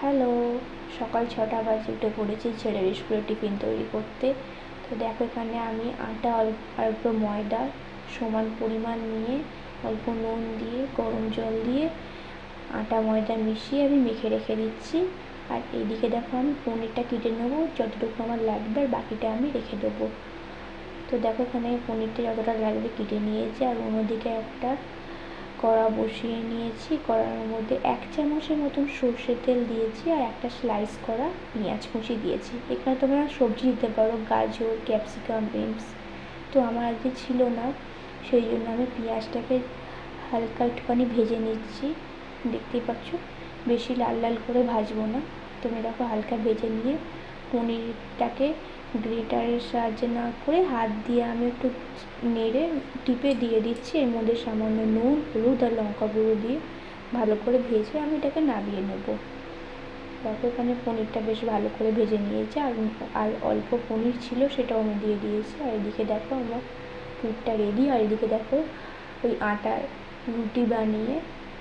Hello, সকাল 6টা বাজে উঠে পড়েছি ছেলের স্কুলের টিফিন তৈরি করতে। তো দেখো এখানে আমি আটা অল্প ময়দা সমান পরিমাণ নিয়ে অল্প নুন দিয়ে গরম জল দিয়ে আটা ময়দা মিশিয়ে আমি মেখে রেখে দিচ্ছি। আর এইদিকে দেখো আমি পনিরটা কেটে নেবো, যতটুকু আমার লাগবে আর বাকিটা আমি রেখে দেবো। তো দেখো এখানে পনিরটা যতটা লাগবে কেটে নিয়েছি। আর অন্যদিকে একটা কড়া বসিয়ে নিয়েছি, কড়ার মধ্যে 1 চামচের মতন সর্ষের তেল দিয়েছি আর একটা স্লাইস করা পেঁয়াজ কুচি দিয়েছি। এখানে তোমরা সবজি দিতে পারো, গাজর, ক্যাপসিকাম, বিনস। তো আমার আজকে ছিল না, সেই জন্য আমি পেঁয়াজটাকে হালকা একটুখানি ভেজে নিচ্ছি। দেখতেই পাচ্ছ, বেশি লাল লাল করে ভাজবো না। তুমি দেখো হালকা ভেজে নিয়ে পনিরটাকে গ্রেটারের সাহায্যে না করে হাত দিয়ে আমি একটু নেড়ে টিপে দিয়ে দিচ্ছি। এর মধ্যে সামান্য নুন, হলুদ আর লঙ্কা গুঁড়ো দিয়ে ভালো করে ভেজে আমি এটাকে নামিয়ে নেব। দেখো এখানে পনিরটা বেশ ভালো করে ভেজে নিয়েছি আর অল্প পনির ছিল সেটাও আমি দিয়ে দিয়েছি। আর এদিকে দেখো আমার পুরটা রেডি। আর এদিকে দেখো ওই আটার রুটি বানিয়ে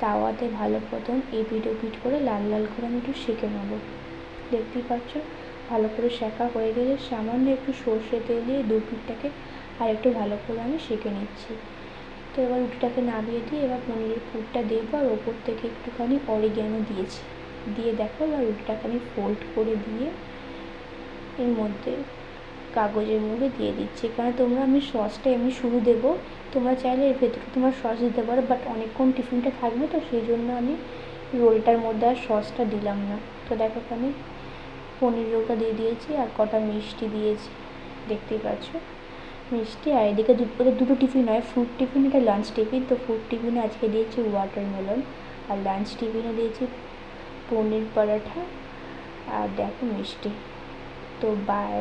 তাওয়াতে ভালো মতন এপিট ওপিট করে লাল লাল করে আমি একটু সেঁকে নেবো। দেখতেই পাচ্ছ ভালো করে সেঁকা হয়ে গেলে সামান্য একটু সর্ষে তেল দিয়ে দু পিঠটাকে আর একটু ভালো করে আমি সেঁকে নিচ্ছি। তো এবার রুটিটাকে নামিয়ে দিয়ে এবার পনিরের পুরটা দেবো আর ওপর থেকে একটুখানি অরিগ্যানো দিয়েছি। দিয়ে দেখো এবার রুটিটাকে আমি ফোল্ড করে দিয়ে এর মধ্যে কাগজের মুড়ে দিয়ে দিচ্ছি। এখানে তোমরা আমি সসটা এমনি শুরু দেবো, তোমরা চাইলে এর ভেতরে তোমরা সস দিতে পারো, বাট অনেকক্ষণ টিফিনটা থাকবে তো সেই জন্য আমি রোলটার মধ্যে আর সসটা দিলাম না। তো দেখো এখানে পনির রোলটা দিয়ে দিয়েছি আর কটা মিষ্টি দিয়েছি, দেখতেই পাচ্ছ মিষ্টি। আর এদিকে দুটো টিফিন হয়, ফ্রুট টিফিন, এটা লাঞ্চ টিফিন। তো ফ্রুট টিফিনে আজকে দিয়েছি ওয়াটারমেলন আর লাঞ্চ টিফিনে দিয়েছি পনির পরোটা আর দেখো মিষ্টি। তো বাই।